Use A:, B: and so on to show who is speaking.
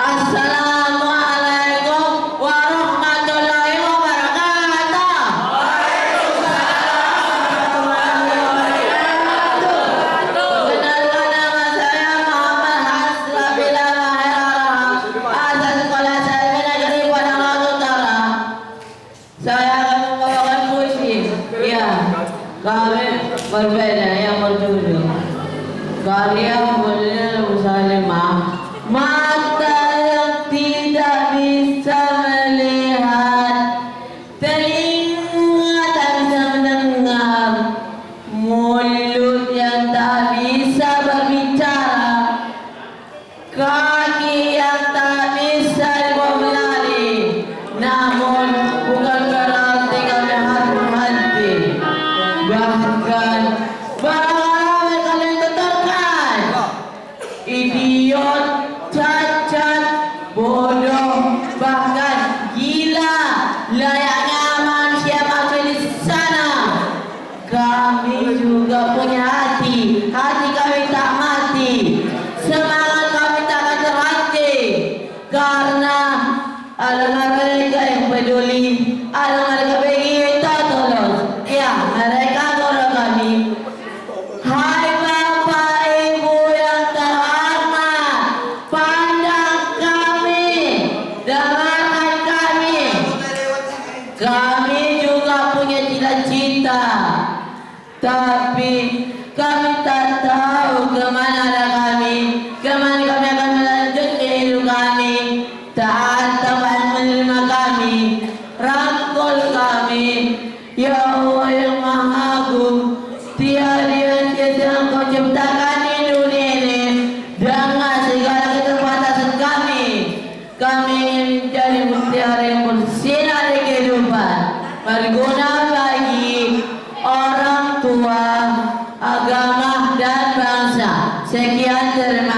A: Assalamualaikum warahmatullahi wabarakatuh. Kenalkan nama saya Muhammad Hasla Bila Mahirah, asal sekolah saya Negeri Padang Laut Utara. Saya akan membawakan puisi. Ya, kami berbeda yang berjudul Karya Mulia Muslimah. Mata yang tidak bisa melihat, telinga tak bisa mendengar, mulut yang tak bisa berbicara, kaki yang tak bisa berlari. Namun bukan berarti kami harus berhenti. Bahkan barangkali kalian tertekan, idiot, cacat, bodoh, bahkan gila, layaknya manusia manusia di sana. Kami juga punya hati, hati kami tak mati, semangat kami tak akan terhenti, karena ada mereka yang peduli, ada mereka bagi kita tolong. Ya, mereka tolong kami. Hai Bapak Ibu yang terhormat, pandang kami, dengarkan kami. Kami juga punya cita-cita, tapi kami tak tahu kemana arah kami, kemana kami akan melanjutkan hidup kami. Tak ada tempat menerima kami, rangkul kami. Ya Allah yang Maha Agung, tiada yang Kau ciptakan di dunia ini dengan segala keterbatasan kami. Kami ingin menjadi mutiara yang bersinar di kehidupan, berguna bagi orang tua, agama dan bangsa. Sekian, terima